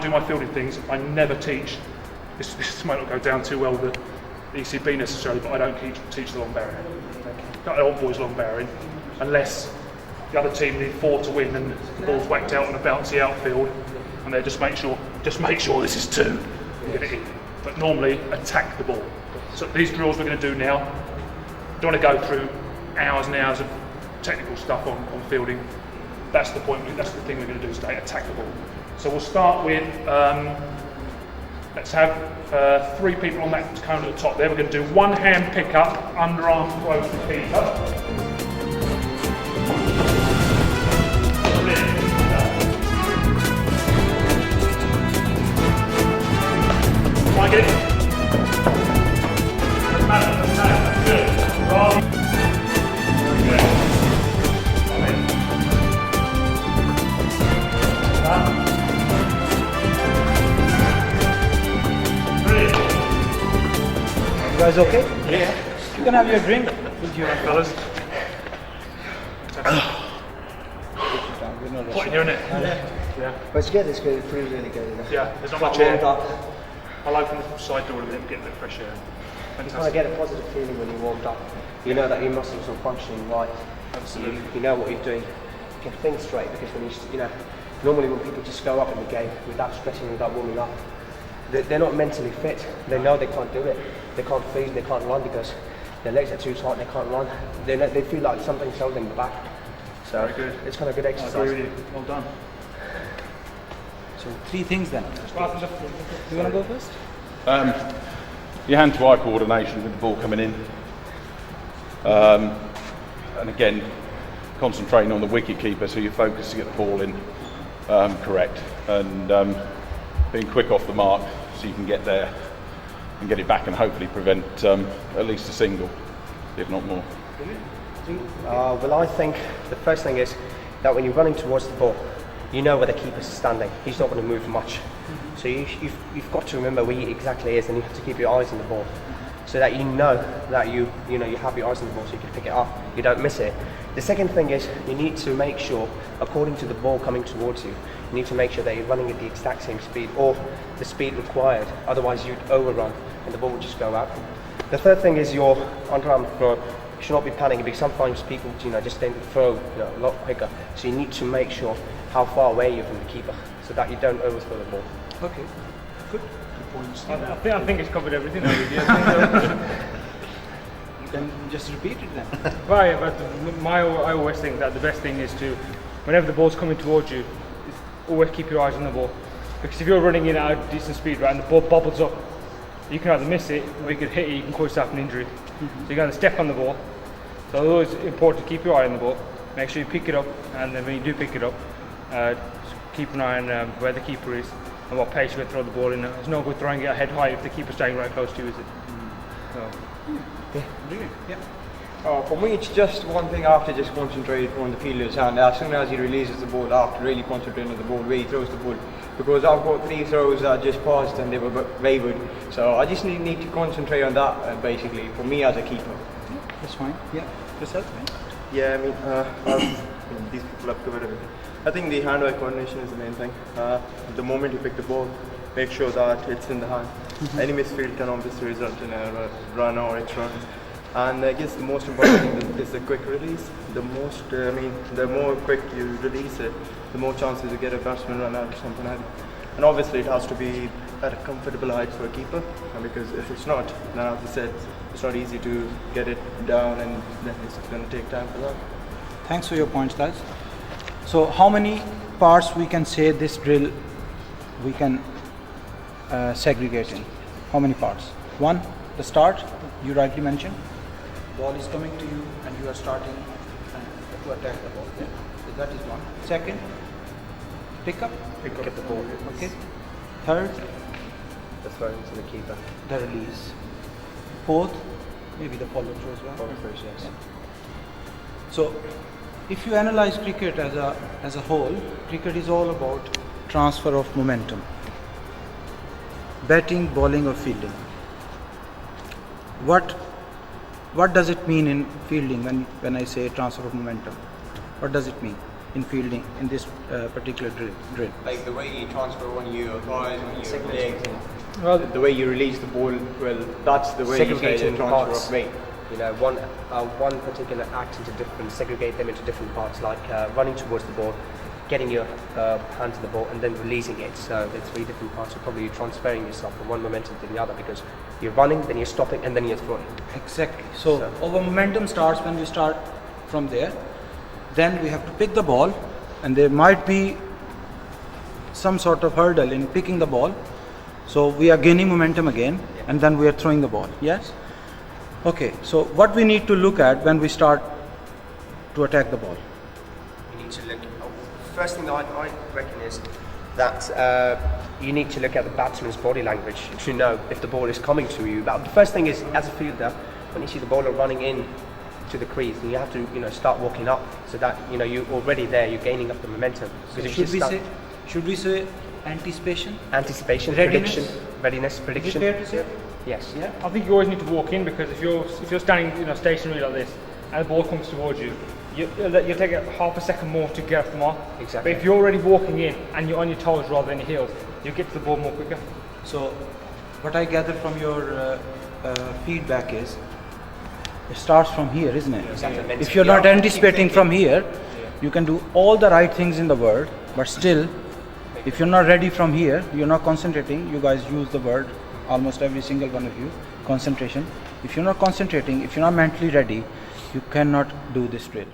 do my fielding things, I never teach. This might not go down too well with the ECB necessarily, but I don't teach the long bearing. Got an old boys long bearing, unless the other team need 4 to win and the ball's whacked out on a bouncy outfield, and they just make sure this is 2 and get it in. But normally attack the ball. So these drills we're going to do now, don't want to go through hours and hours of technical stuff on fielding. That's the point. That's the thing we're going to do is today, attack the ball. So we'll start with, let's have 3 people on that cone at the top there. We're going to do one hand pickup, underarm throw to the keeper. Try and get it. Good. Right. Good. You guys okay? Yeah. You can have your drink with you, fellas. What here, innit? Yeah. But it's good, it's good, it's really, really good. Yeah, there's not much air. I'll open the side door a bit and get a bit of fresh air. You kind of get a positive feeling when you warmed up. You know that your muscles are functioning right. Absolutely. You know what you're doing. You can think straight because when normally when people just go up in the game without stretching, without warming up, they're not mentally fit. They know they can't do it. They can't freeze, they can't run because their legs are too tight, they can't run. They feel like something's holding them back. So very good. It's kind of good exercise. I agree with you. Well done. So 3 things then. You want to go first? Your hand-to-eye coordination with the ball coming in. And again, concentrating on the wicket keeper so you're focused to get the ball in correct. And being quick off the mark so you can get there and get it back and hopefully prevent at least a single, if not more. Well, I think the first thing is that when you're running towards the ball, you know where the keeper's standing. He's not going to move much. So you've got to remember where he exactly is, and you have to keep your eyes on the ball, so that you know that you have your eyes on the ball, so you can pick it up. You don't miss it. The second thing is you need to make sure, according to the ball coming towards you, you need to make sure that you're running at the exact same speed or the speed required. Otherwise, you'd overrun and the ball would just go out. The third thing is your underarm throw. You should not be panicking because sometimes people, just tend to throw a lot quicker. So you need to make sure how far away you're from the keeper, so that you don't overthrow the ball. Okay, good. I think it's covered everything already. You can just repeat it then. Right, but I always think that the best thing is to, whenever the ball's coming towards you, is always keep your eyes on the ball. Because if you're running in at a decent speed, right, and the ball bobbles up, you can either miss it or you can hit it, you can cause yourself an injury. So you're going to step on the ball. So it's always important to keep your eye on the ball. Make sure you pick it up, and then when you do pick it up, keep an eye on where the keeper is and what pace you're going to throw the ball in. It's no good throwing it head high if the keeper's staying right close to you, is it? So. Brilliant. Yeah. For me, it's just one thing. I have to just concentrate on the fielder's hand. As soon as he releases the ball, I have to really concentrate on the ball, where he throws the ball. Because I've got 3 throws that just passed and they were wavered. So I just need to concentrate on that, basically, for me as a keeper. That's fine. Yeah. Yourself, man? Yeah, these people have covered everything. I think the hand-eye coordination is the main thing. The moment you pick the ball, make sure that it's in the hand. Any misfield can obviously result in a run or extra runs. And I guess the most important thing is the quick release. The more quick you release it, the more chances you get a batsman run out or something like that. And obviously it has to be at a comfortable height for a keeper, because if it's not, then as I said, it's not easy to get it down, and then it's going to take time for that. Thanks for your points, guys. So how many parts we can say this drill we can segregate in? How many parts? 1, the start, you rightly mentioned. Ball is coming to you and you are starting to attack the ball. Yeah. So that is 1. Second, pick up Pick the ball. Okay. Third, The throw to the keeper. the release. Fourth, maybe the follow through as well. Follow through, yes. Yeah. So if you analyze cricket as a whole, cricket is all about transfer of momentum. Batting, bowling or fielding. What does it mean in fielding when I say transfer of momentum? What does it mean? in fielding in this particular drill? Like the way you transfer on your thighs, on your legs, and Well, the way you release the ball, well, that's the way you say the Segregating transfer parts. of weight. You know, one particular act into different, segregate them into different parts, like running towards the ball, getting your hand to the ball, and then releasing it. So it's 3 different parts. So probably you're transferring yourself from one momentum to the other because you're running, then you're stopping, and then you're throwing. Exactly. So our momentum starts when we start from there. Then we have to pick the ball, and there might be some sort of hurdle in picking the ball. So we are gaining momentum again, and then we are throwing the ball. Yes? Okay, so what we need to look at when we start to attack the ball? You need to look. First thing that I reckon is that you need to look at the batsman's body language to know if the ball is coming to you. But the first thing is, as a fielder, when you see the bowler running in to the crease, then you have to start walking up so that you're already there. You're gaining up the momentum. Because if you Should we say anticipation? anticipation, Readiness? readiness, Is it prediction. fair to say? Yes. yeah, I think you always need to walk in because if you're standing stationary like this and the ball comes towards you, you'll take half a second more to get off the mark. Exactly. But if you're already walking in and you're on your toes rather than your heels, you get to the ball more quicker. So, what I gather from your feedback is, it starts from here, isn't it? Exactly. If you're not anticipating from here, you can do all the right things in the world, but still, if you're not ready from here, you're not concentrating. You guys use the word, almost every single one of you, concentration. If you're not concentrating, if you're not mentally ready, you cannot do this drill.